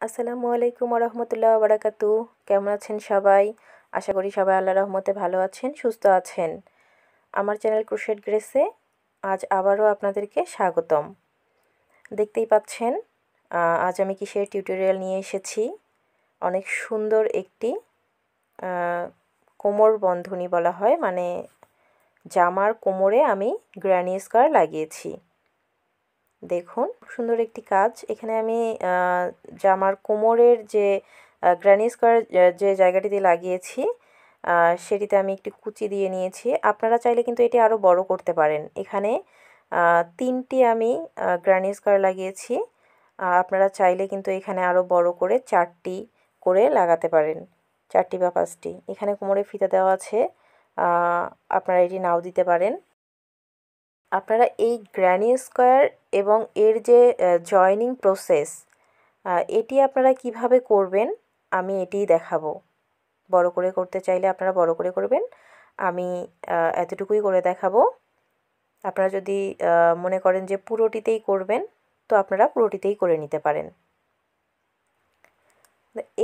আসসালামু আলাইকুম ওরহমতুল্লাহ বারাকাতু। কেমন আছেন সবাই? আশা করি সবাই আল্লাহর রহমতে ভালো আছেন, সুস্থ আছেন। আমার চ্যানেল ক্রোশেট গ্রেসে আজ আবারও আপনাদেরকে স্বাগতম। দেখতেই পাচ্ছেন আজ আমি কিসের টিউটোরিয়াল নিয়ে এসেছি। অনেক সুন্দর একটি কোমর বন্ধনী বলা হয়, মানে জামার কোমরে আমি গ্র্যানি স্কার লাগিয়েছি। দেখুন সুন্দর একটি কাজ। এখানে আমি জামার কোমরের যে গ্র্যানি স্কার যে জায়গাটিতে লাগিয়েছি সেটিতে আমি একটি কুচি দিয়ে নিয়েছি। আপনারা চাইলে কিন্তু এটি আরও বড় করতে পারেন। এখানে 3টি আমি গ্র্যানি স্কার লাগিয়েছি। আপনারা চাইলে কিন্তু এখানে আরও বড় করে 4টি করে লাগাতে পারেন, 4টি বা 5টি। এখানে কোমরে ফিতা দেওয়া আছে, আপনারা এটি নাও দিতে পারেন। আপনারা এই গ্র্যানি স্কোয়ার এবং এর যে জয়েনিং প্রসেস এটি আপনারা কিভাবে করবেন আমি এটিই দেখাবো। বড় করে করতে চাইলে আপনারা বড় করে করবেন, আমি এতটুকুই করে দেখাবো। আপনারা যদি মনে করেন যে পুরোটিতেই করবেন তো আপনারা পুরোটিতেই করে নিতে পারেন।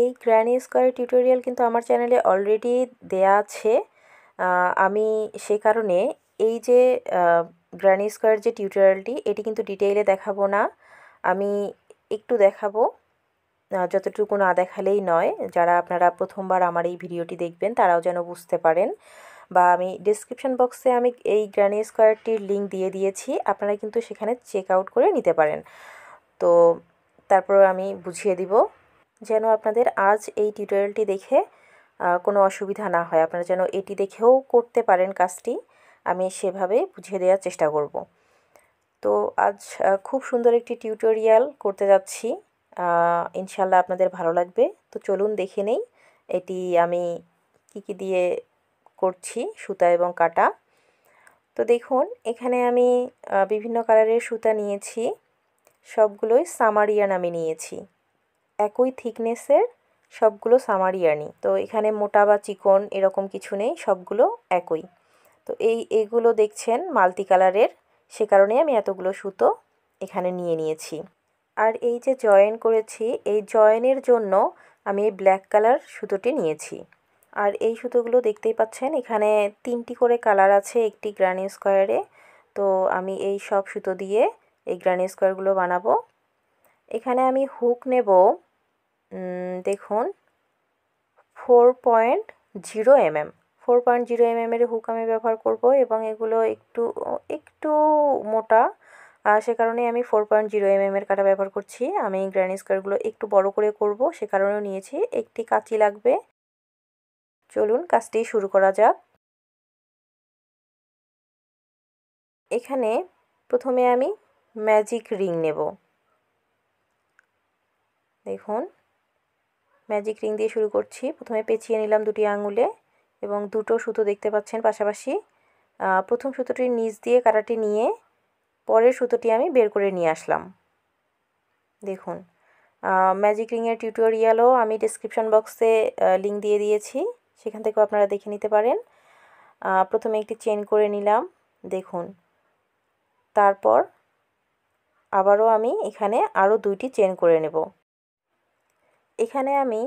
এই গ্র্যানি স্কোয়ার টিউটোরিয়াল কিন্তু আমার চ্যানেলে অলরেডি দেয়া আছে। আমি সে কারণে এই যে গ্র্যানি স্কোয়ার যে টিউটোরিয়ালটি এটি কিন্তু ডিটেইলে দেখাবো না, আমি একটু দেখাবো। যতটুকু না দেখালেই নয়, যারা আপনারা প্রথমবার আমার এই ভিডিওটি দেখবেন তারাও যেন বুঝতে পারেন। বা আমি ডিসক্রিপশন বক্সে আমি এই গ্র্যানি স্কোয়ারটির লিঙ্ক দিয়ে দিয়েছি, আপনারা কিন্তু সেখানে চেক আউট করে নিতে পারেন। তো তারপর আমি বুঝিয়ে দিব যেন আপনাদের আজ এই টিউটোরিয়ালটি দেখে কোনো অসুবিধা না হয়, আপনারা যেন এটি দেখেও করতে পারেন কাজটি, আমি সেভাবে বুঝিয়ে দেওয়ার চেষ্টা করব। তো আজ খুব সুন্দর একটি টিউটোরিয়াল করতে যাচ্ছি, ইনশাল্লাহ আপনাদের ভালো লাগবে। তো চলুন দেখে নেই এটি আমি কি দিয়ে করছি, সুতা এবং কাটা। তো দেখুন এখানে আমি বিভিন্ন কালারের সুতা নিয়েছি, সবগুলোই সামারিয়ান আমি নিয়েছি, একই থিকনেসের সবগুলো সামারিয়ানি। তো এখানে মোটা বা চিকন এরকম কিছু নেই, সবগুলো একই। তো এইগুলো দেখছেন মাল্টি কালারের, সে কারণে আমি এতগুলো সুতো এখানে নিয়েছি। আর এই যে জয়েন করেছি, এই জয়েনের জন্য আমি ব্ল্যাক কালার সুতোটি নিয়েছি। আর এই সুতোগুলো দেখতেই পাচ্ছেন এখানে 3টি করে কালার আছে একটি গ্র্যানি স্কোয়ারে। তো আমি এই সব সুতো দিয়ে এই গ্র্যানি স্কোয়ারগুলো বানাবো। এখানে আমি হুক নেব, দেখুন 4.0 mm 4.0 mm এর হুক আমি ব্যবহার করব এবং এগুলো একটু মোটা, সে কারণে আমি 4.0 mm এর কাঁটা ব্যবহার করছি। আমি গ্র্যানি স্কোয়ারগুলো একটু বড় করে করব, সে কারণেও নিয়েছি। একটি কাঁচি লাগবে। চলুন কাজটি শুরু করা যাক। এখানে প্রথমে আমি ম্যাজিক রিং নেব। দেখুন ম্যাজিক রিং দিয়ে শুরু করছি। প্রথমে পেঁচিয়ে নিলাম 2টি আঙুলে এবং 2টো সুতো দেখতে পাচ্ছেন পাশাপাশি। প্রথম সুতোটির নিচ দিয়ে কাঁটাটি নিয়ে পরের সুতোটি আমি বের করে নিয়ে আসলাম। দেখুন ম্যাজিক রিংয়ের টিউটোরিয়ালও আমি ডেসক্রিপশন বক্সে লিঙ্ক দিয়ে দিয়েছি, সেখান থেকেও আপনারা দেখে নিতে পারেন। প্রথমে একটি চেন করে নিলাম, দেখুন। তারপর আবারও আমি এখানে আরও 2টি চেন করে নেব। এখানে আমি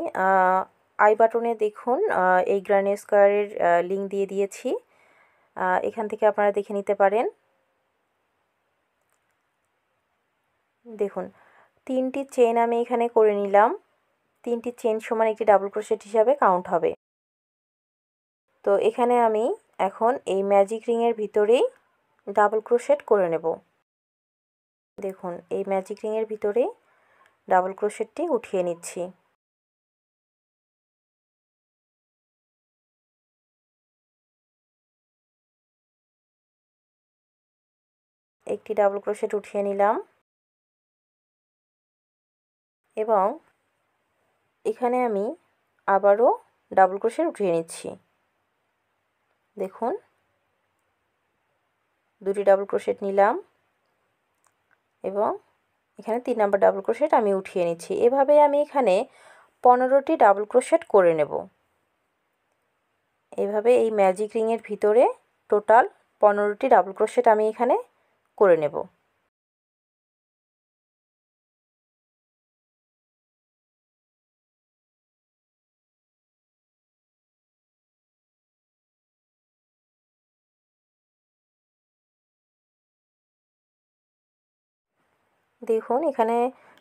আই বাটনে দেখুন এই গ্র্যানি স্কোয়ারের লিঙ্ক দিয়ে দিয়েছি, এখান থেকে আপনারা দেখে নিতে পারেন। দেখুন 3টি চেন আমি এখানে করে নিলাম, 3টি চেন সমান একটি ডাবল ক্রোশেট হিসাবে কাউন্ট হবে। তো এখানে আমি এখন এই ম্যাজিক রিংয়ের ভিতরেই ডাবল ক্রোশেট করে নেব। দেখুন এই ম্যাজিক রিংয়ের ভিতরে ডাবল ক্রোশেটটি উঠিয়ে নিচ্ছি। একটি ডাবল ক্রোশেট উঠিয়ে নিলাম এবং এখানে আমি আবারও ডাবল ক্রোশেট উঠিয়ে নিচ্ছি। দেখুন 2টি ডাবল ক্রোশেট নিলাম এবং এখানে 3 নাম্বার ডাবল ক্রোশেট আমি উঠিয়ে নিচ্ছি। এভাবে আমি এখানে 15টি ডাবল ক্রোশেট করে নেব। এভাবে এই ম্যাজিক রিংয়ের ভিতরে টোটাল 15টি ডাবল ক্রোশেট আমি এখানে করে নেব। দেখুন এখানে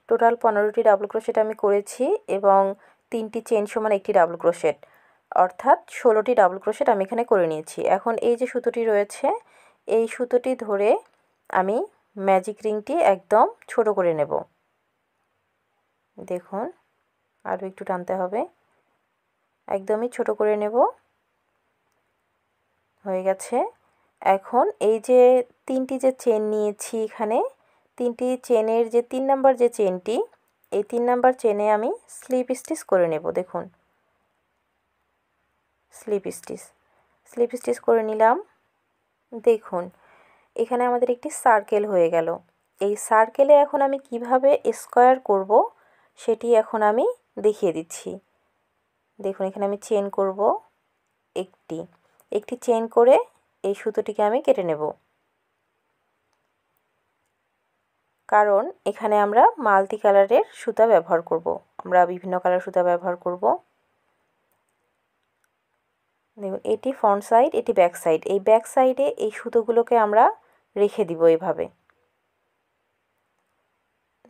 টোটাল 15টি ডাবল ক্রোশেট আমি করেছি এবং 3টি চেন সমান একটি ডাবল ক্রোশেট, অর্থাৎ 16টি ডাবল ক্রোশেট আমি এখানে করে নিয়েছি। এখন এই যে সুতোটি রয়েছে এই সুতোটি ধরে আমি ম্যাজিক রিংটি একদম ছোট করে নেব। দেখুন আরও একটু টানতে হবে, একদমই ছোট করে নেব। হয়ে গেছে। এখন এই যে 3টি যে চেন নিয়েছি এখানে 3টি চেনের যে 3 নাম্বার যে চেনটি, এই 3 নাম্বার চেনে আমি স্লিপ স্টিচ করে নেব। দেখুন স্লিপ স্টিচ করে নিলাম। দেখুন এখানে আমাদের একটি সার্কেল হয়ে গেল। এই সার্কেলে এখন আমি কিভাবে স্কয়ার করব সেটি এখন আমি দেখিয়ে দিচ্ছি। দেখুন এখানে আমি চেন করব, একটি চেন করে এই সুতোটিকে আমি কেটে নেব, কারণ এখানে আমরা মাল্টি কালারের সুতা ব্যবহার করব, আমরা বিভিন্ন কালার সুতা ব্যবহার করব। দেখুন এটি ফ্রন্ট সাইড, এটি ব্যাক সাইড। এই ব্যাক সাইডে এই সুতোগুলোকে আমরা রেখে দিব এভাবে।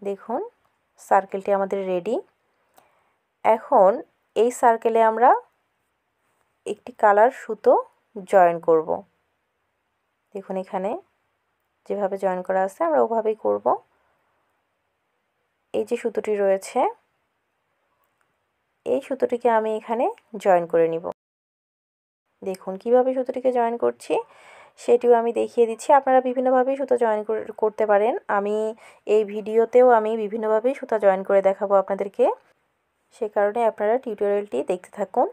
দেখুন সার্কেলটি আমাদের রেডি। এখন এই সার্কেলে আমরা একটি কালার সুতো জয়েন করব। দেখুন এখানে যেভাবে জয়েন করা আছে আমরা ওভাবেই করব। এই যে সুতোটি রয়েছে এই সুতোটিকে আমি এখানে জয়েন করে নিব। দেখুন কিভাবে সুতোটিকে জয়েন করছি সেটিও আমি দেখিয়ে দিচ্ছি। আপনারা বিভিন্নভাবেই সুতো জয়েন করতে পারেন। আমি এই ভিডিওতেও আমি বিভিন্নভাবেই সুতা জয়েন করে দেখাবো আপনাদেরকে, সে কারণে আপনারা টিউটোরিয়ালটি দেখতে থাকুন।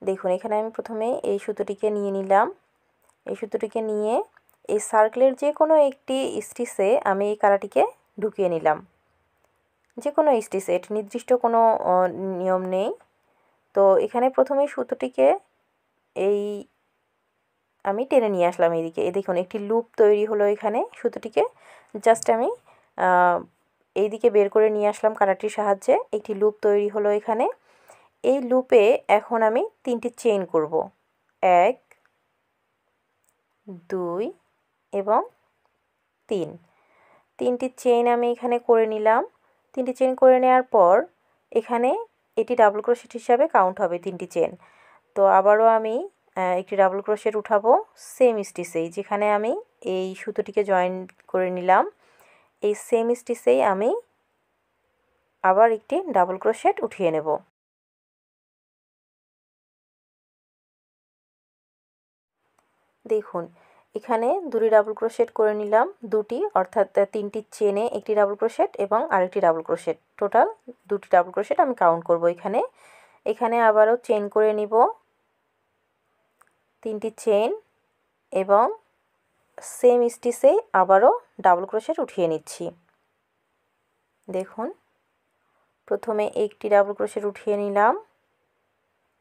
দেখুন এখানে আমি প্রথমে এই সুতোটিকে নিয়ে নিলাম। এই সুতোটিকে নিয়ে এই সার্কেলের যে কোনো একটি স্টিচে আমি এই কালারটিকে ঢুকিয়ে নিলাম। যে কোনো স্টিচে, এটি নির্দিষ্ট কোনো নিয়ম নেই। তো এখানে প্রথমেই সুতোটিকে এই আমি টেনে নিয়ে আসলাম এইদিকে। এই দেখুন একটি লুপ তৈরি হলো এখানে। সুতোটিকে জাস্ট আমি এইদিকে বের করে নিয়ে আসলাম কাটারটির সাহায্যে। একটি লুপ তৈরি হলো এখানে। এই লুপে এখন আমি 3টি চেইন করব, 1 2 এবং 3। 3টি চেইন আমি এখানে করে নিলাম। 3টি চেইন করে নেওয়ার পর এখানে এটি ডাবল ক্রোশেট হিসাবে কাউন্ট হবে 3টি চেইন। তো আবারও আমি একটি ডাবল ক্রোশেট উঠাবো সেম স্টিচেই, যেখানে আমি এই সুতোটিকে জয়েন করে নিলাম এই সেম স্টিচেই আমি আবার একটি ডাবল ক্রোশেট উঠিয়ে নেব। দেখুন এখানে 2টি ডাবল ক্রোশেট করে নিলাম, 2টি অর্থাৎ 3টি চেনে একটি ডাবল ক্রোশেট এবং আরেকটি ডাবল ক্রোশেট, টোটাল 2টি ডাবল ক্রোশেট আমি কাউন্ট করব এখানে। এখানে আবারও চেন করে নিব 3টি চেন এবং সেম স্টিচেই আবারও ডাবল ক্রোশেট উঠিয়ে নিচ্ছি। দেখুন প্রথমে একটি ডাবল ক্রোশেট উঠিয়ে নিলাম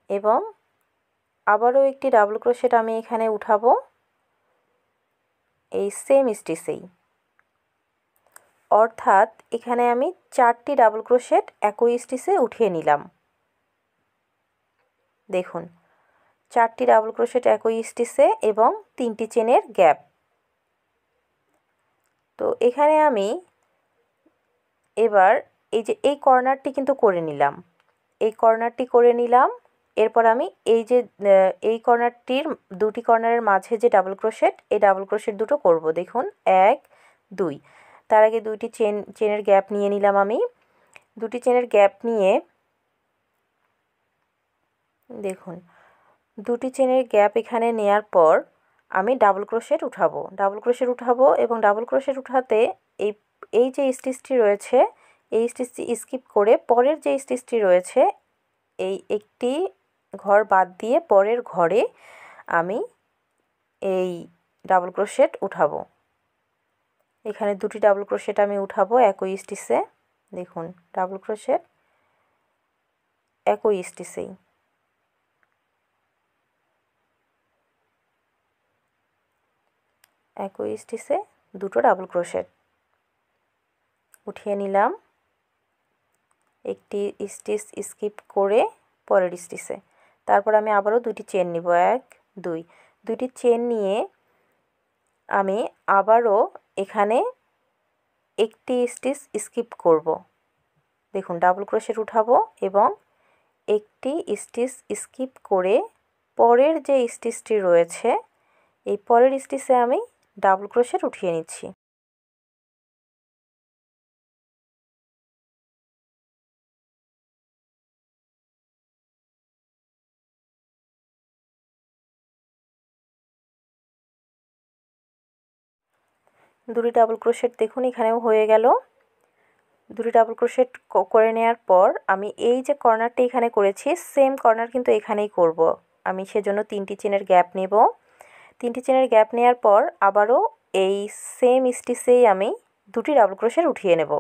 এবং আবারও একটি ডাবল ক্রোশেট আমি এখানে উঠাবো এই সেম স্টিচেই, অর্থাৎ এখানে আমি 4টি ডাবল ক্রোশেট একই স্টিচে উঠিয়ে নিলাম। দেখুন 4টি ডাবল ক্রোশেট একই স্টিচে এবং 3টি চেনের গ্যাপ। তো এখানে আমি এবার এই যে এই কর্নারটি কিন্তু করে নিলাম, এই কর্নারটি করে নিলাম। এরপর আমি এই যে এই কর্নারটির 2টি কর্নারের মাঝে যে ডাবল ক্রোশেট, এই ডাবল ক্রোশেট দুটো করব। দেখুন 1 2। তার আগে 2টি চেনের গ্যাপ নিয়ে নিলাম আমি। 2টি চেনের গ্যাপ নিয়ে দেখুন 2টি চেনের গ্যাপ এখানে নেয়ার পর আমি ডাবল ক্রোশেট উঠাবো, এবং ডাবল ক্রোশেট উঠাতে এই যে স্টিচটি রয়েছে এই স্টিচটি স্কিপ করে পরের যে স্টিচটি রয়েছে এই একটি ঘর বাদ দিয়ে পরের ঘরে আমি এই ডাবল ক্রোশেট উঠাবো। এখানে 2টি ডাবল ক্রোশেট আমি উঠাবো একই স্টিচে। দেখুন ডাবল ক্রোশেট একই স্টিচেই। একই স্টিচে 2টো ডাবল ক্রোশেট উঠিয়ে নিলাম, একটি স্টিচ স্কিপ করে পরের স্টিচে। তারপর আমি আবারও 2টি চেন নিব, 1 2। 2টি চেন নিয়ে আমি আবারও এখানে একটি স্টিচ স্কিপ করব। দেখুন ডাবল ক্রোশেট উঠাবো এবং একটি স্টিচ স্কিপ করে পরের যে স্টিচটি রয়েছে এই পরের স্টিচে আমি ডাবল ক্রোশেট উঠিয়ে নিচ্ছি। দুটি ডাবল ক্রোশেট দেখুন এখানেও হয়ে গেল। দুটি ডাবল ক্রোশেট করে নেওয়ার পর আমি এই যে কর্নারটি এখানে করেছি সেম কর্নার কিন্তু এখানেই করব। আমি সেজন্য 3টি চেনের গ্যাপ নেব। 3টি চেনের গ্যাপ নেওয়ার পর আবারও এই সেম স্টিচেই আমি দুটি ডাবল ক্রোশেট উঠিয়ে নেব,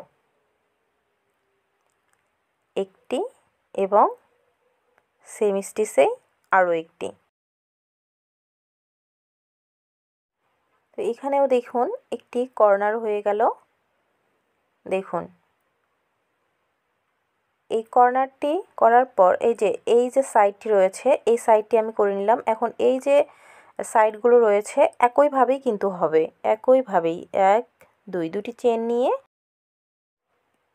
একটি এবং সেম স্টিচেই আরও একটি। তো এখানেও দেখুন একটি কর্নার হয়ে গেল। দেখুন এই কর্নারটি করার পর এই যে সাইডটি রয়েছে এই সাইডটি আমি করে নিলাম। এখন এই যে সাইডগুলো রয়েছে একইভাবেই কিন্তু হবে, একইভাবেই 1 2 দুটি চেন নিয়ে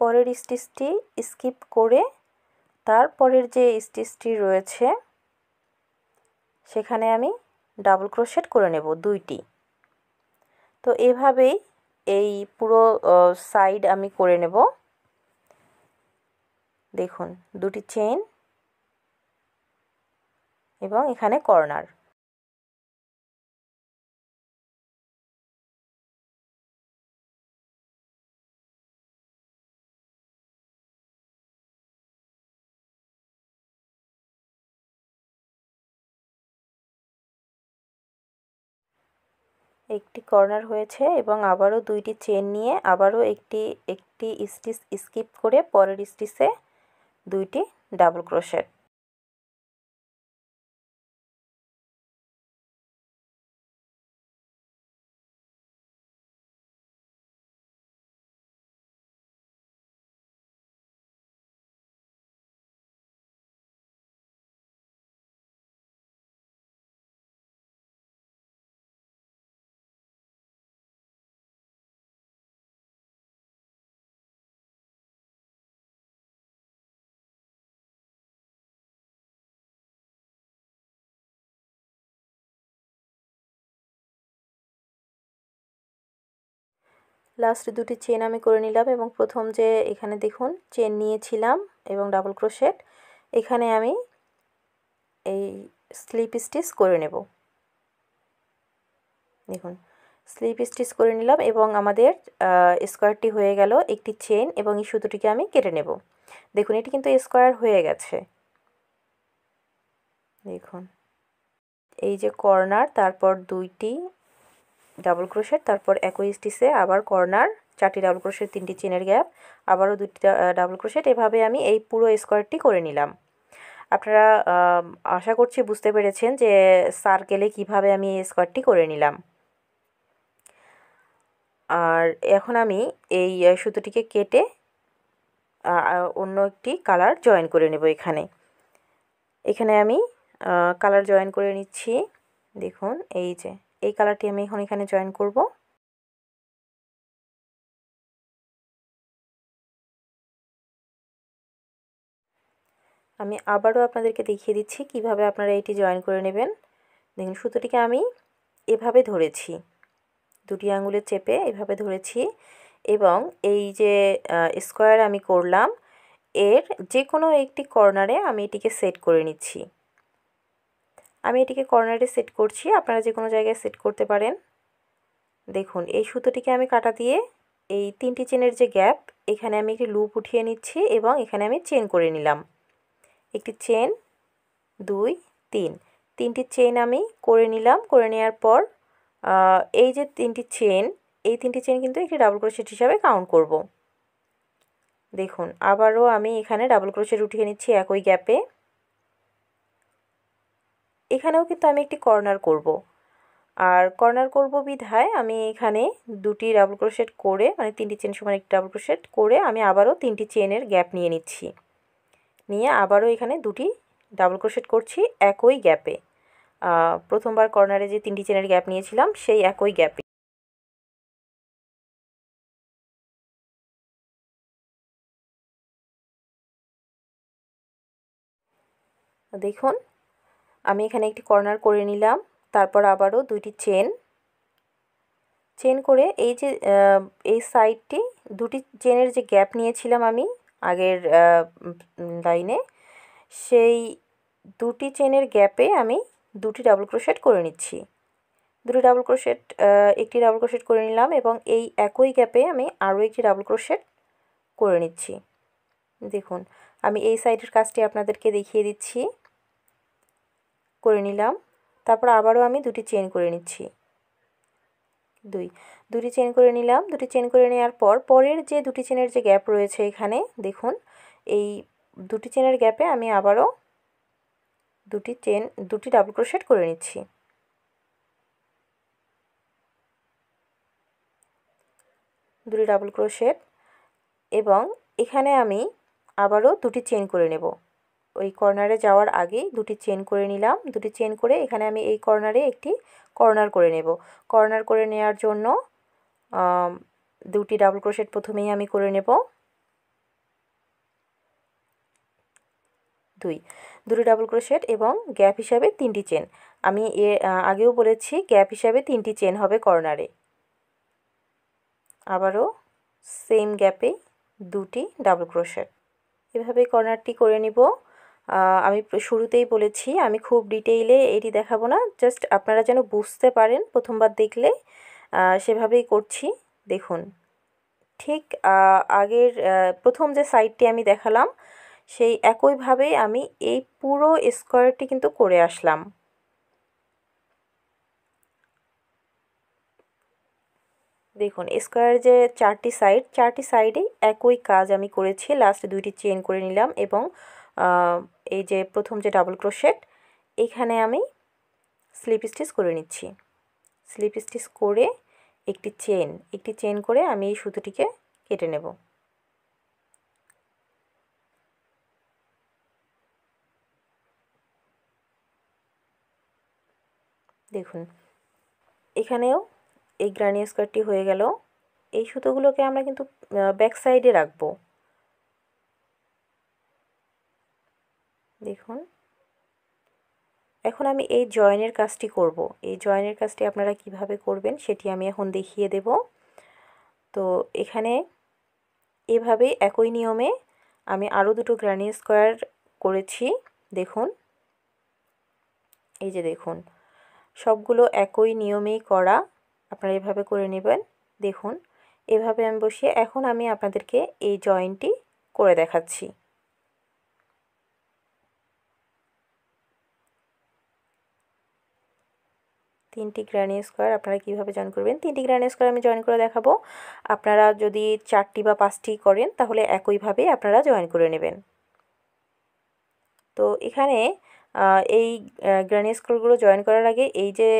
পরের স্টিচটি স্কিপ করে তারপরের যে স্টিচটি রয়েছে সেখানে আমি ডাবল ক্রোশেট করে নেব 2টি। তো এভাবেই এই পুরো সাইড আমি করে নেব। দেখুন দুটি চেন এবং এখানে কর্নার। একটি কর্নার হয়েছে এবং আবারও 2টি চেন নিয়ে আবারও একটি স্টিচ স্কিপ করে পরের স্টিচে 2টি ডাবল ক্রোশেট। লাস্ট 2টি চেন আমি করে নিলাম এবং প্রথম যে এখানে দেখুন চেন নিয়েছিলাম এবং ডাবল ক্রোশেট এখানে আমি এই স্লিপ স্টিচ করে নেব। দেখুন স্লিপ স্টিচ করে নিলাম এবং আমাদের স্কোয়ারটি হয়ে গেল। একটি চেন এবং এই সুতোটিকে আমি কেটে নেব। দেখুন এটি কিন্তু স্কোয়ার হয়ে গেছে। দেখুন এই যে কর্নার তারপর 2টি ডাবল ক্রোশেট তারপর একই স্টিচে আবার কর্নার 4টি ডাবল ক্রোশেট 3টি চেনের গ্যাপ আবারও 2টি ডাবল ক্রোশেট, এভাবে আমি এই পুরো স্কোয়ারটি করে নিলাম। আপনারা আশা করছি বুঝতে পেরেছেন যে সার্কেলে কিভাবে আমি এই স্কোয়ারটি করে নিলাম। আর এখন আমি এই সুতোটিকে কেটে অন্য একটি কালার জয়েন করে নেব। এখানে আমি কালার জয়েন করে নিচ্ছি। দেখুন এই যে এই কালারটি আমি এখন এখানে জয়েন করব। আমি আবারও আপনাদেরকে দেখিয়ে দিচ্ছি কিভাবে আপনারা এটি জয়েন করে নেবেন। দেখুন সুতোটিকে আমি এভাবে ধরেছি, 2টি আঙুলে চেপে এভাবে ধরেছি এবং এই যে স্কোয়ার আমি করলাম এর যে কোনো একটি কর্নারে আমি এটিকে সেট করে নিচ্ছি। আমি এটিকে কর্নারে সেট করছি, আপনারা যে কোনো জায়গায় সেট করতে পারেন। দেখুন এই সুতোটিকে আমি কাটা দিয়ে এই 3টি চেনের যে গ্যাপ এখানে আমি একটি লুপ উঠিয়ে নিচ্ছি এবং এখানে আমি চেন করে নিলাম। একটি চেন 2 3 3টি চেন আমি করে নিলাম। করে নেওয়ার পর এই যে 3টি চেন এই 3টি চেন কিন্তু একটি ডাবল ক্রোশেট হিসাবে কাউন্ট করব। দেখুন আবারও আমি এখানে ডাবল ক্রোশেট উঠিয়ে নিচ্ছি একই গ্যাপে। এখানেও কিন্তু আমি একটি কর্নার করব, আর কর্নার করব বিধায় আমি এখানে 2টি ডাবল ক্রোশেট করে মানে 3টি চেন সমান একটি ডাবল ক্রোশেট করে আমি আবারও 3টি চেনের গ্যাপ নিয়ে নিচ্ছি। নিয়ে আবারও এখানে 2টি ডাবল ক্রোশেট করছি একই গ্যাপে। প্রথমবার কর্নারে যে 3টি চেনের গ্যাপ নিয়েছিলাম সেই একই গ্যাপে। দেখুন আমি এখানে একটি কর্নার করে নিলাম, তারপর আবারও দুইটি চেন করে এই যে এই সাইডটি দুটি চেনের যে গ্যাপ নিয়েছিলাম আমি আগের লাইনে, সেই দুটি চেনের গ্যাপে আমি দুটি ডাবল ক্রোশেট করে নিচ্ছি। দুটি ডাবল ক্রোশেট, একটি ডাবল ক্রোশেট করে নিলাম এবং এই একই গ্যাপে আমি আরও একটি ডাবল ক্রোশেট করে নিচ্ছি। দেখুন আমি এই সাইডের কাজটি আপনাদেরকে দেখিয়ে দিচ্ছি। করে নিলাম, তারপর আবারও আমি দুটি চেন করে নিচ্ছি। দুটি চেন করে নিলাম। দুটি চেন করে নেওয়ার পর পরের যে দুটি চেনের যে গ্যাপ রয়েছে এখানে দেখুন, এই দুটি চেনের গ্যাপে আমি আবারও দুটি ডাবল ক্রোশেট করে নিচ্ছি। দুটি ডাবল ক্রোশেট এবং এখানে আমি আবারও দুটি চেন করে নেব। ওই কর্নারে যাওয়ার আগেই দুটি চেন করে নিলাম। দুটি চেন করে এখানে আমি এই কর্নারে একটি কর্নার করে নেব। কর্নার করে নেওয়ার জন্য দুটি ডাবল ক্রোশেট প্রথমেই আমি করে নেব। দুটি ডাবল ক্রোশেট এবং গ্যাপ হিসাবে তিনটি চেন। আমি আগেও বলেছি গ্যাপ হিসাবে তিনটি চেন হবে কর্নারে। আবারও সেম গ্যাপে দুটি ডাবল ক্রোশেট। এভাবে কর্নারটি করে নিব। আমি শুরুতেই বলেছি আমি খুব ডিটেইলে এটি দেখাবো না, জাস্ট আপনারা যেন বুঝতে পারেন প্রথমবার দেখলে, সেভাবেই করছি। দেখুন ঠিক আগের প্রথম যে সাইডটি আমি দেখালাম সেই একইভাবেই আমি এই পুরো স্কোয়ারটি কিন্তু করে আসলাম। দেখুন স্কোয়ার যে চারটি সাইডেই একই কাজ আমি করেছি। লাস্ট দুইটি চেন করে নিলাম এবং এই যে প্রথম যে ডাবল ক্রোশেট এখানে আমি স্লিপ স্টিচ করে নিচ্ছি। স্লিপ স্টিচ করে একটি চেন করে আমি এই সুতোটিকে কেটে নেব। দেখুন এখানেও এই গ্রানি স্কোয়ারটি হয়ে গেল। এই সুতোগুলোকে আমরা কিন্তু ব্যাক সাইডে রাখবো। দেখুন এখন আমি এই জয়েনের কাজটি করব। এই জয়েনের কাজটি আপনারা কিভাবে করবেন সেটি আমি এখন দেখিয়ে দেব। তো এখানে এভাবেই একই নিয়মে আমি আরও দুটো গ্রানি স্কোয়ার করেছি। দেখুন এই যে দেখুন সবগুলো একই নিয়মেই করা, আপনারা এভাবে করে নেবেন। দেখুন এভাবে আমি বসিয়ে এখন আমি আপনাদেরকে এই জয়েনটি করে দেখাচ্ছি। তিনটি গ্রানি স্কোয়ার আপনারা কীভাবে জয়েন করবেন, তিনটি গ্রানি স্কোয়ার আমি জয়েন করে দেখাবো। আপনারা যদি 4টি বা 5টি করেন তাহলে একইভাবেই আপনারা জয়েন করে নেবেন। তো এখানে এই গ্রানি স্কোয়ারগুলো জয়েন করার আগে এই যে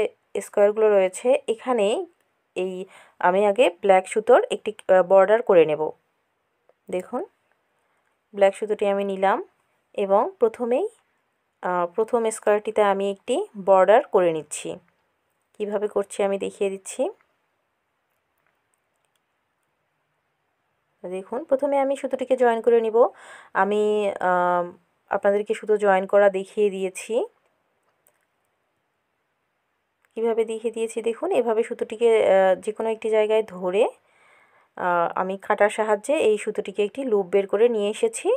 স্কোয়ারগুলো রয়েছে এখানে এই আমি আগে ব্ল্যাক সুতোর একটি বর্ডার করে নেব। দেখুন ব্ল্যাক সুতোটি আমি নিলাম এবং প্রথম স্কোয়ারটিতে আমি একটি বর্ডার করে নিচ্ছি। কিভাবে করছি আমি দেখিয়ে দিচ্ছি। দেখুন প্রথমে আমি সুতোটিকে জয়েন করে নিব। আমি আপনাদেরকে সুতো জয়েন করা দেখিয়ে দিয়েছি। কিভাবে দেখিয়ে দিয়েছি দেখুন, এভাবে সুতোটিকে যে কোনো একটি জায়গায় ধরে আমি কাঁটার সাহায্যে এই সুতোটিকে একটি লুপ বের করে নিয়ে এসেছি।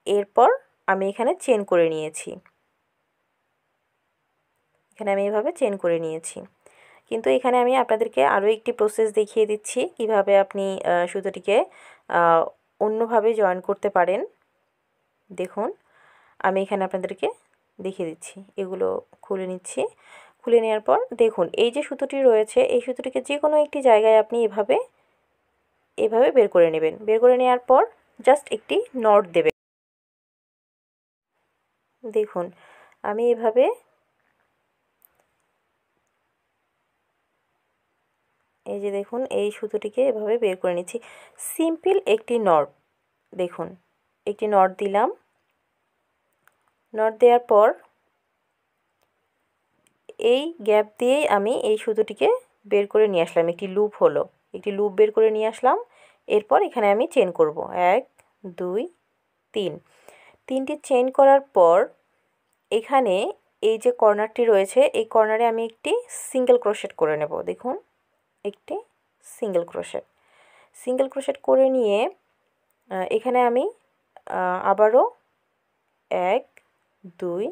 এরপর আমি এখানে চেন করে নিয়েছি। এখানে আমি এভাবে চেন করে নিয়েছি। কিন্তু এখানে আমি আপনাদেরকে আরও একটি প্রসেস দেখিয়ে দিচ্ছি কিভাবে আপনি সুতোটিকে অন্যভাবে জয়েন করতে পারেন। দেখুন আমি এখানে আপনাদেরকে দেখিয়ে দিচ্ছি। এগুলো খুলে নিচ্ছি। খুলে নেওয়ার পর দেখুন এই যে সুতোটি রয়েছে এই সুতোটিকে যে কোনো একটি জায়গায় আপনি এভাবে বের করে নেবেন। বের করে নেওয়ার পর জাস্ট একটি নট দেবেন। দেখুন আমি এভাবে এই যে দেখুন এই সুতোটিকে এভাবে বের করে নিচ্ছি। সিম্পল একটি নট, দেখুন একটি নট দিলাম। নট দেওয়ার পর এই গ্যাপ দিয়েই আমি এই সুতোটিকে বের করে নিয়ে আসলাম। একটি লুপ হলো, একটি লুপ বের করে নিয়ে আসলাম। এরপর এখানে আমি চেন করব 1 2 3। তিনটি চেন করার পর এখানে এই যে কর্নারটি রয়েছে এই কর্নারে আমি একটি সিঙ্গেল ক্রোশেট করে নেব। দেখুন একটি সিঙ্গেল ক্রোশেট করে নিয়ে এখানে আমি আবারও 1 2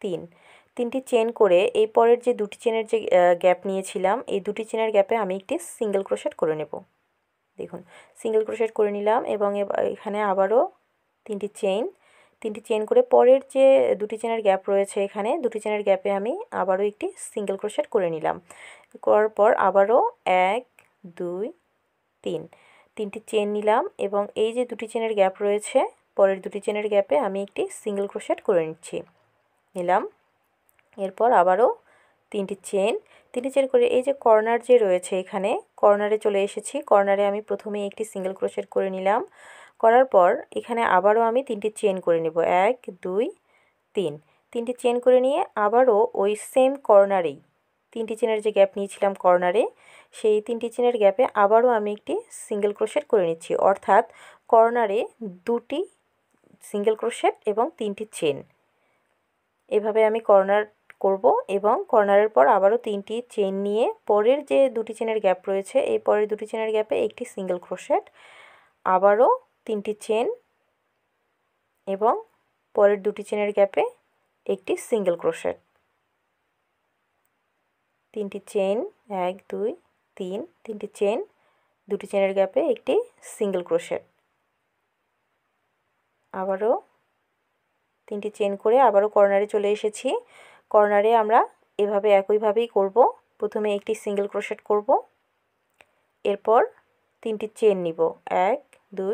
3 তিনটি চেন করে এই পরের যে দুটি চেনের যে গ্যাপ নিয়েছিলাম এই দুটি চেনের গ্যাপে আমি একটি সিঙ্গেল ক্রোশেট করে নেব। দেখুন সিঙ্গেল ক্রোশেট করে নিলাম এবং এখানে আবারও তিনটি চেন করে পরের যে দুটি চেনের গ্যাপ রয়েছে এখানে দুটি চেনের গ্যাপে আমি আবারও একটি সিঙ্গেল ক্রোশেট করে নিলাম। করার পর আবারও 1 2 3 তিনটি চেন নিলাম এবং এই যে দুটি চেনের গ্যাপ রয়েছে পরের দুটি চেনের গ্যাপে আমি একটি সিঙ্গেল ক্রোশেট করে নিলাম। এরপর আবারও তিনটি চেন করে এই যে কর্নার যে রয়েছে এখানে কর্নারে চলে এসেছি। কর্নারে আমি প্রথমে একটি সিঙ্গেল ক্রোশেট করে নিলাম। করার পর এখানে আবারও আমি তিনটি চেন করে নেব 1 2 3 তিনটি চেন করে নিয়ে আবারও ওই সেম কর্নারেই তিনটি চেনের যে গ্যাপ নিয়েছিলাম কর্নারে সেই তিনটি চেনের গ্যাপে আবারও আমি একটি সিঙ্গেল ক্রোশেট করে নিচ্ছি। অর্থাৎ কর্নারে দুটি সিঙ্গেল ক্রোশেট এবং তিনটি চেন, এভাবে আমি কর্নার করব এবং কর্নারের পর আবারও তিনটি চেন নিয়ে পরের যে দুটি চেনের গ্যাপ রয়েছে এই পরের দুটি চেনের গ্যাপে একটি সিঙ্গেল ক্রোশেট, আবারও তিনটি চেন এবং পরের দুটি চেনের গ্যাপে একটি সিঙ্গেল ক্রোশেট, তিনটি চেন 1 2 3 তিনটি চেন দুটি চেনের গ্যাপে একটি সিঙ্গেল ক্রোশেট, আবারও তিনটি চেন করে আবারও কর্নারে চলে এসেছি। কর্নারে আমরা এভাবে একইভাবেই করব। প্রথমে একটি সিঙ্গেল ক্রোশেট করব, এরপর তিনটি চেন নিব 1 2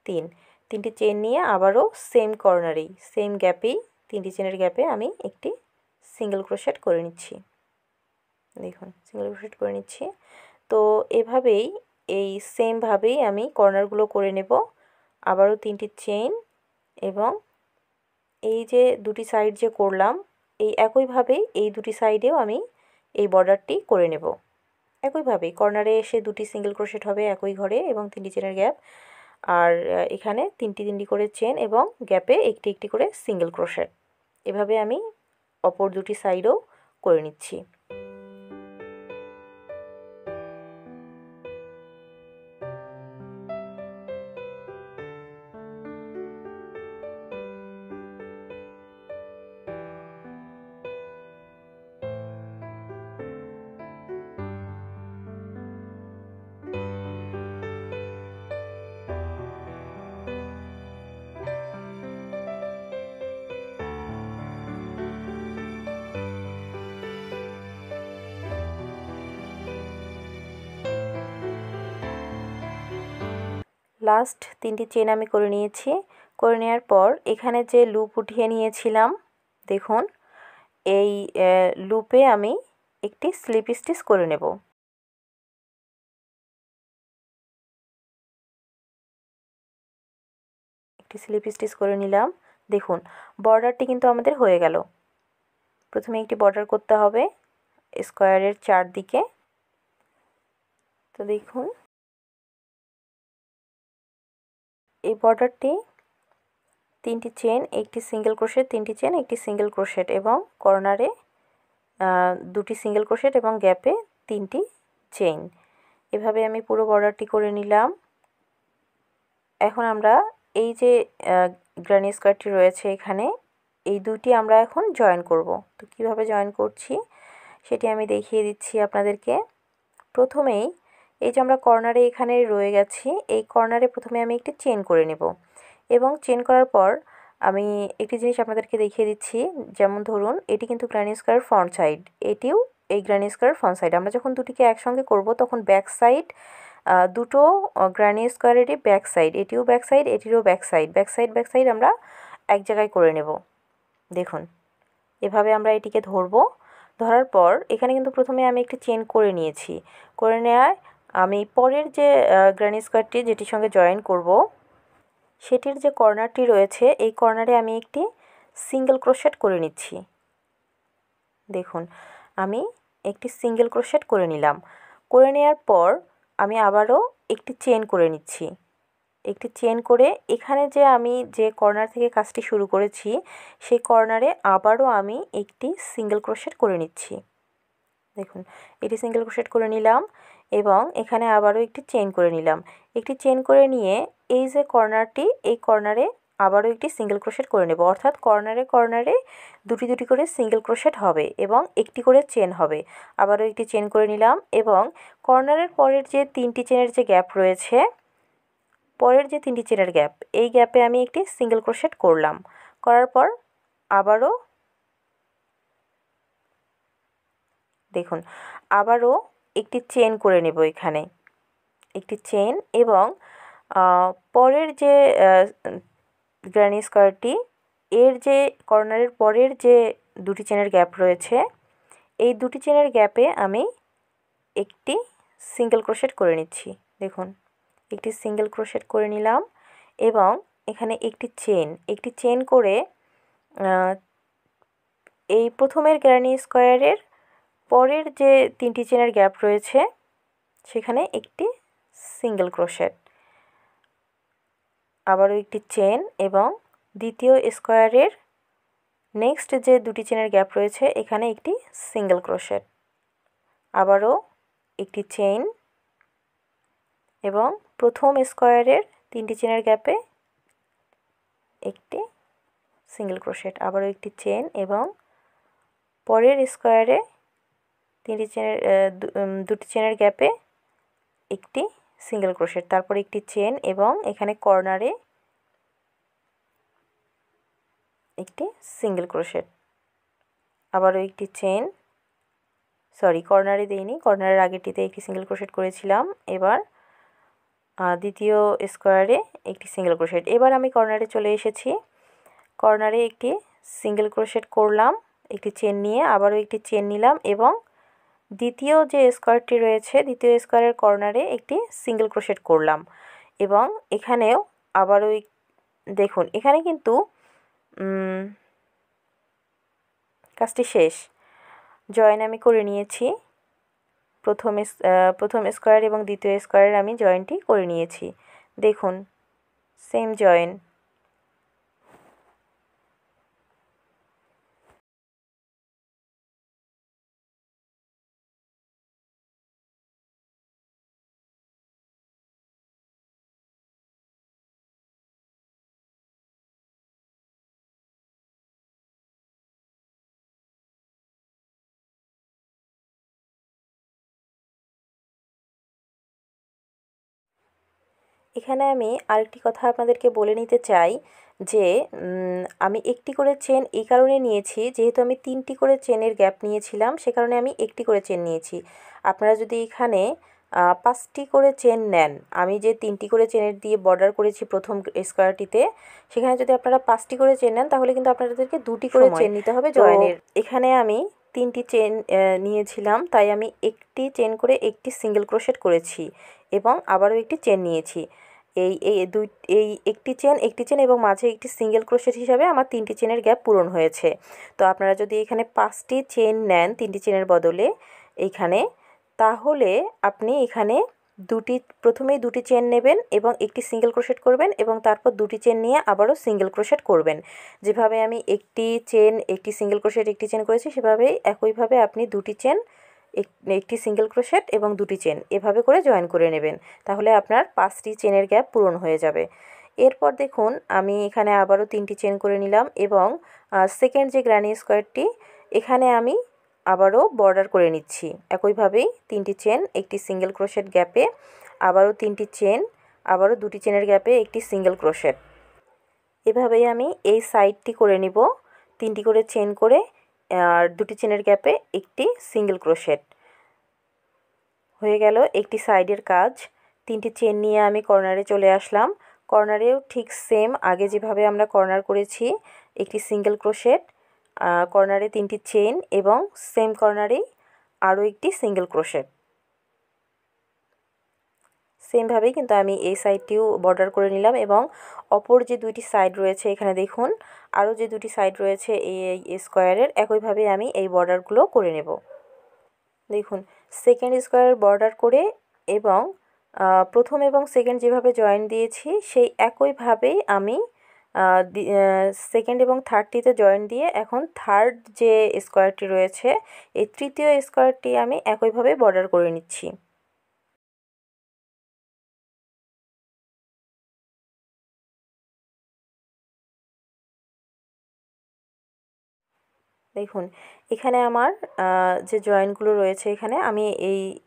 3 তিনটি চেন নিয়ে আবারও সেম কর্নারেই সেম গ্যাপেই তিনটি চেনের গ্যাপে আমি একটি সিঙ্গেল ক্রোশেট করে নিচ্ছি। দেখুন সিঙ্গেল ক্রোশেট করে নিচ্ছি। তো এভাবেই এই সেমভাবেই আমি কর্নারগুলো করে নেব। আবারও তিনটি চেন এবং এই যে দুটি সাইড যে করলাম এই একইভাবেই এই দুটি সাইডেও আমি এই বর্ডারটি করে নেব। একইভাবেই কর্নারে এসে দুটি সিঙ্গেল ক্রোশেট হবে একই ঘরে এবং তিনটি চেনের গ্যাপ, আর এখানে তিনটি করে চেন এবং গ্যাপে একটি একটি করে সিঙ্গেল ক্রোশেট, এভাবে আমি অপর দুটি সাইডও করে নিচ্ছি। লাস্ট তিনটি চেন আমি করে নিয়েছি। করে নেওয়ার পর এখানে যে লুপ উঠিয়ে নিয়েছিলাম দেখুন এই লুপে আমি একটি স্লিপ স্টিচ করে নেব। একটি স্লিপ স্টিচ করে নিলাম। দেখুন বর্ডারটি কিন্তু আমাদের হয়ে গেল। প্রথমে একটি বর্ডার করতে হবে স্কোয়ারের চারদিকে। তো দেখুন এই বর্ডারটি তিনটি চেন একটি সিঙ্গেল ক্রোশেট, তিনটি চেন একটি সিঙ্গেল ক্রোশেট এবং কর্নারে দুটি সিঙ্গেল ক্রোশেট এবং গ্যাপে তিনটি চেইন, এভাবে আমি পুরো বর্ডারটি করে নিলাম। এখন আমরা এই যে গ্রানি স্কোয়ারটি রয়েছে এখানে এই দুটি আমরা এখন জয়েন করব। তো কিভাবে জয়েন করছি সেটি আমি দেখিয়ে দিচ্ছি আপনাদেরকে। প্রথমেই এই যে আমরা কর্নারে এখানে রয়ে গেছি এই কর্নারে প্রথমে আমি একটি চেন করে নেব এবং চেন করার পর আমি একটি জিনিস আপনাদেরকে দেখিয়ে দিচ্ছি। যেমন ধরুন এটি কিন্তু গ্রানি স্কোয়ার ফ্রন্ট সাইড, এটিও এই গ্রানি স্কোয়ার ফ্রন্ট সাইড। আমরা যখন দুটিকে একসঙ্গে করব তখন ব্যাক সাইড দুটো গ্রানি স্কোয়ারেরই ব্যাক সাইড, এটিও ব্যাক সাইড এটিরও ব্যাক সাইড আমরা এক জায়গায় করে নেব। দেখুন এভাবে আমরা এটিকে ধরবো। ধরার পর এখানে কিন্তু প্রথমে আমি একটি চেন করে নিয়েছি। করে নেওয়ায় আমি পরের যে গ্রানি স্কোয়ারটি যেটির সঙ্গে জয়েন করব সেটির যে কর্নারটি রয়েছে এই কর্নারে আমি একটি সিঙ্গেল ক্রোশেট করে নিচ্ছি। দেখুন আমি একটি সিঙ্গেল ক্রোশেট করে নিলাম। করে নেওয়ার পর আমি আবারও একটি চেন করে নিচ্ছি। একটি চেন করে এখানে যে আমি যে কর্নার থেকে কাজটি শুরু করেছি সেই কর্নারে আবারও আমি একটি সিঙ্গেল ক্রোশেট করে নিচ্ছি। দেখুন এটি সিঙ্গেল ক্রোশেট করে নিলাম এবং এখানে আবারও একটি চেন করে নিলাম। একটি চেন করে নিয়ে এই যে কর্নারটি, এই কর্নারে আবারও একটি সিঙ্গেল ক্রোশেট করে নেব, অর্থাৎ কর্নারে কর্নারে দুটি দুটি করে সিঙ্গেল ক্রোশেট হবে এবং একটি করে চেন হবে। আবারও একটি চেন করে নিলাম এবং কর্নারের পরের যে 3টি চেনের যে গ্যাপ রয়েছে, পরের যে 3টি চেনের গ্যাপ, এই গ্যাপে আমি একটি সিঙ্গেল ক্রোশেট করলাম। করার পর আবারও দেখুন আবারও একটি চেন করে নেব, এখানে একটি চেন এবং পরের যে গ্র্যানি স্কোয়ারটি, এর যে কর্নারের পরের যে দুটি চেনের গ্যাপ রয়েছে, এই দুটি চেনের গ্যাপে আমি একটি সিঙ্গেল ক্রোশেট করে নিচ্ছি। দেখুন একটি সিঙ্গেল ক্রোশেট করে নিলাম এবং এখানে একটি চেন করে এই প্রথমের গ্র্যানি স্কোয়ারের পরের যে 3টি চেনের গ্যাপ রয়েছে সেখানে একটি সিঙ্গেল ক্রোশেট, আবারও একটি চেন এবং দ্বিতীয় স্কোয়ারের নেক্সট যে দুটি চেনের গ্যাপ রয়েছে এখানে একটি সিঙ্গেল ক্রোশেট, আবারও একটি চেন এবং প্রথম স্কোয়ারের 3টি চেনের গ্যাপে একটি সিঙ্গেল ক্রোশেট, আবারও একটি চেন এবং পরের স্কোয়ারে 3টি চেনের দুটি চেনের গ্যাপে একটি সিঙ্গেল ক্রোশেট, তারপর একটি চেন এবং এখানে কর্নারে একটি সিঙ্গেল ক্রোশেট, আবারও একটি চেন, কর্নারে দেইনি, কর্নারের আগেরটিতে একটি সিঙ্গেল ক্রোশেট করেছিলাম, এবার দ্বিতীয় স্কোয়ারে একটি সিঙ্গেল ক্রোশেট। এবার আমি কর্নারে চলে এসেছি, কর্নারে একটি সিঙ্গেল ক্রোশেট করলাম, একটি চেন নিয়ে আবারও একটি চেন নিলাম এবং দ্বিতীয় যে স্কোয়ারটি রয়েছে দ্বিতীয় স্কোয়ারের কর্নারে একটি সিঙ্গেল ক্রোশেট করলাম এবং এখানেও আবারও দেখুন এখানে কিন্তু কাজটি শেষ, জয়েন আমি করে নিয়েছি, প্রথম স্কোয়ার এবং দ্বিতীয় স্কোয়ারের আমি জয়েনটি করে নিয়েছি। দেখুন সেম জয়েন। এখানে আমি আরেকটি কথা আপনাদেরকে বলে নিতে চাই যে আমি একটি করে চেন এই কারণে নিয়েছি, যেহেতু আমি 3টি করে চেনের গ্যাপ নিয়েছিলাম সে কারণে আমি একটি করে চেন নিয়েছি। আপনারা যদি এখানে 5টি করে চেন নেন, আমি যে 3টি করে চেনের দিয়ে বর্ডার করেছি প্রথম স্কোয়ারটিতে, সেখানে যদি আপনারা 5টি করে চেন নেন তাহলে কিন্তু আপনাদেরকে 2টি করে চেন নিতে হবে জয়েনের। এখানে আমি 3টি চেন নিয়েছিলাম, তাই আমি একটি চেন করে একটি সিঙ্গেল ক্রোশেট করেছি এবং আবারও একটি চেন নিয়েছি। এই একটি চেন এবং মাঝে একটি সিঙ্গেল ক্রোশেট হিসাবে আমার 3টি চেনের গ্যাপ পূরণ হয়েছে। তো আপনারা যদি এখানে 5টি চেন নেন 3টি চেনের বদলে এইখানে, তাহলে আপনি এখানে প্রথমেই দুটি চেন নেবেন এবং একটি সিঙ্গেল ক্রোশেট করবেন এবং তারপর দুটি চেন নিয়ে আবারও সিঙ্গেল ক্রোশেট করবেন। যেভাবে আমি একটি চেন একটি সিঙ্গেল ক্রোশেট একটি চেন করেছি সেভাবেই একইভাবে আপনি দুটি চেন একটি সিঙ্গেল ক্রোশেট এবং দুটি চেন এভাবে করে জয়েন করে নেবেন, তাহলে আপনার 5টি চেনের গ্যাপ পূরণ হয়ে যাবে। এরপর দেখুন আমি এখানে আবারও 3টি চেন করে নিলাম এবং সেকেন্ড যে গ্র্যানি স্কোয়ারটি এখানে আমি আবারও বর্ডার করে নিচ্ছি একইভাবেই 3টি চেন একটি সিঙ্গেল ক্রোশেট গ্যাপে, আবারও 3টি চেন, আবারও দুটি চেনের গ্যাপে একটি সিঙ্গেল ক্রোশেট, এভাবেই আমি এই সাইডটি করে নিব। 3টি করে চেন করে আর দুটি চেনের গ্যাপে একটি সিঙ্গেল ক্রোশেট হয়ে গেল একটি সাইডের কাজ। 3টি চেন নিয়ে আমি কর্নারে চলে আসলাম, কর্নারেও ঠিক সেম আগে যেভাবে আমরা কর্নার করেছি একটি সিঙ্গেল ক্রোশেট, কর্নারে 3টি চেন এবং সেম কর্নারেই আরও একটি সিঙ্গেল ক্রোশেট। সেমভাবেই কিন্তু আমি এই সাইডটিও বর্ডার করে নিলাম এবং অপর যে দুইটি সাইড রয়েছে এখানে দেখুন আরও যে দুটি সাইড রয়েছে এই স্কোয়ারের একইভাবে আমি এই বর্ডারগুলো করে নেব। দেখুন সেকেন্ড স্কোয়ারের বর্ডার করে এবং প্রথম এবং সেকেন্ড যেভাবে জয়েন দিয়েছি সেই একইভাবেই আমি সেকেন্ড এবং থার্ডটিতে জয়েন দিয়ে এখন থার্ড যে স্কোয়ারটি রয়েছে এই তৃতীয় স্কোয়ারটি আমি একইভাবে বর্ডার করে নিচ্ছি। দেখুন এখানে আমার যে জয়েনগুলো রয়েছে এখানে আমি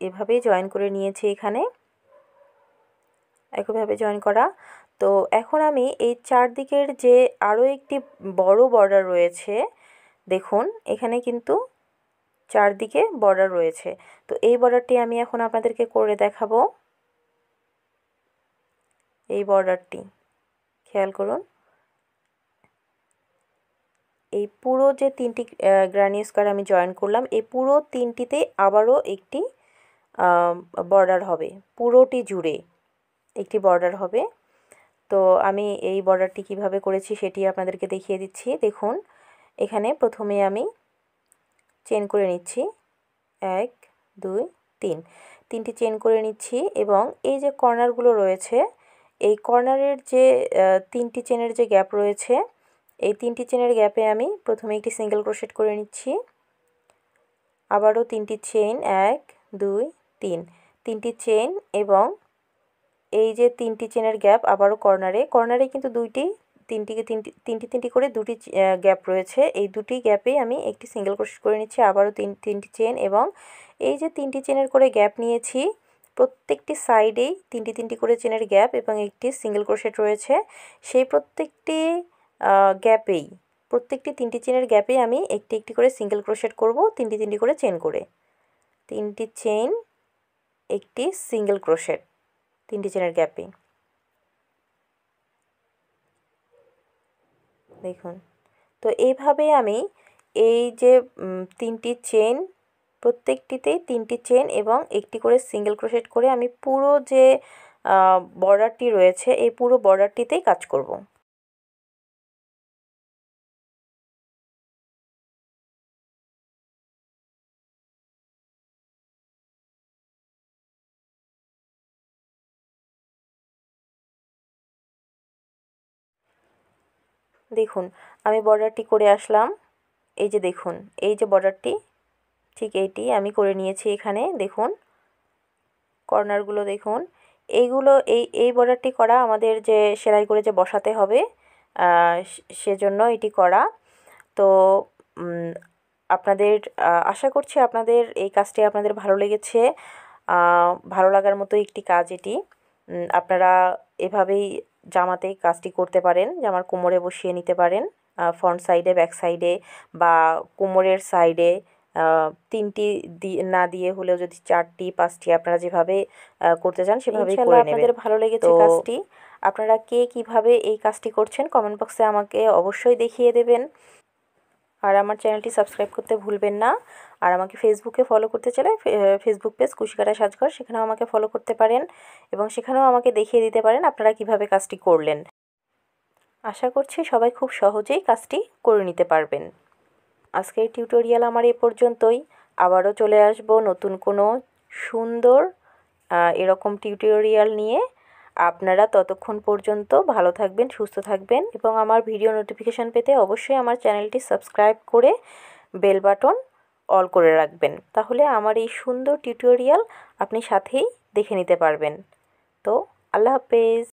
এভাবেই জয়েন করে নিয়েছি, এখানে একইভাবে জয়েন করা। তো এখন আমি এই চারদিকের যে আরও একটি বড় বর্ডার রয়েছে, দেখুন এখানে কিন্তু চারদিকে বর্ডার রয়েছে। তো এই বর্ডারটি আমি এখন আপনাদেরকে করে দেখাবো। এই বর্ডারটি খেয়াল করুন, এই পুরো যে তিনটি গ্রানি স্কোয়ার আমি জয়েন করলাম এই পুরো তিনটিতেই আবারও একটি বর্ডার হবে, পুরোটি জুড়ে একটি বর্ডার হবে। তো আমি এই বর্ডারটি কিভাবে করেছি সেটি আপনাদেরকে দেখিয়ে দিচ্ছি। দেখুন এখানে প্রথমে আমি চেন করে নিচ্ছি 1 2 3, তিনটি চেন করে নিচ্ছি এবং এই যে কর্নারগুলো রয়েছে এই কর্নারের যে তিনটি চেনের যে গ্যাপ রয়েছে এই তিনটি চেনের গ্যাপে আমি প্রথমে একটি সিঙ্গেল ক্রোশেট করে নিচ্ছি, আবারও তিনটি চেন 1 2 3, তিনটি চেন এবং এই যে তিনটি চেনের গ্যাপ আবারও কর্নারে কিন্তু তিনটি করে দুটি গ্যাপ রয়েছে, এই দুটি গ্যাপেই আমি একটি সিঙ্গেল ক্রোশেট করে নিচ্ছি, আবারও তিনটি চেন এবং এই যে তিনটি চেনের করে গ্যাপ নিয়েছি প্রত্যেকটি সাইডেই তিনটি করে চেনের গ্যাপ এবং একটি সিঙ্গেল ক্রোশেট রয়েছে, সেই প্রত্যেকটি গ্যাপেই প্রত্যেকটি তিনটি চেনের গ্যাপে আমি একটি করে সিঙ্গেল ক্রোশেট করব, তিনটি করে চেন করে, তিনটি চেন একটি সিঙ্গেল ক্রোশেট তিনটি চেনের গ্যাপে। দেখুন তো এইভাবে আমি এই যে তিনটি চেন প্রত্যেকটিতেই তিনটি চেন এবং একটি করে সিঙ্গেল ক্রোশেট করে আমি পুরো যে বর্ডারটি রয়েছে এই পুরো বর্ডারটিতেই কাজ করব। দেখুন আমি বর্ডারটি করে আসলাম, এই যে দেখুন এই যে বর্ডারটি ঠিক এইটি আমি করে নিয়েছি। এখানে দেখুন কর্নারগুলো দেখুন, এইগুলো এই বর্ডারটি করা আমাদের যে সেলাই করে যে বসাতে হবে সেজন্য এটি করা। তো আপনাদের আশা করছি আপনাদের এই কাজটি আপনাদের ভালো লেগেছে, ভালো লাগার মতো একটি কাজ এটি। আপনারা এভাবেই জামাতে কাজটি করতে পারেন, জামার কোমরে বসিয়ে নিতে পারেন, ফ্রন্ট সাইডে ব্যাক সাইডে বা কোমরের সাইডে তিনটি না দিয়ে হলেও যদি 4টি 5টি আপনারা যেভাবে করতে চান সেভাবেই করে নেবেন। আপনাদের ভালো লেগেছে কাজটি, আপনারা কে কীভাবে এই কাজটি করছেন কমেন্ট বক্সে আমাকে অবশ্যই দেখিয়ে দেবেন। আর আমার চ্যানেলটি সাবস্ক্রাইব করতে ভুলবেন না। আর আমাকে ফেসবুকে ফলো করতে চাইলে ফেসবুক পেজ কুশিকাটা সাজঘর, সেখানেও আমাকে ফলো করতে পারেন এবং সেখানেও আমাকে দেখিয়ে দিতে পারেন আপনারা কিভাবে কাজটি করলেন। আশা করছি সবাই খুব সহজেই কাজটি করে নিতে পারবেন। আজকের টিউটোরিয়াল আমার এ পর্যন্তই, আবারও চলে আসব নতুন কোনো সুন্দর এরকম টিউটোরিয়াল নিয়ে। আপনারা ততক্ষণ পর্যন্ত ভালো থাকবেন, সুস্থ থাকবেন এবং আমার ভিডিও নোটিফিকেশান পেতে অবশ্যই আমার চ্যানেলটি সাবস্ক্রাইব করে বেল বাটন অল করে রাখবেন, তাহলে আমার এই সুন্দর টিউটোরিয়াল আপনি সাথেই দেখে নিতে পারবেন। তো আল্লাহ হাফেজ।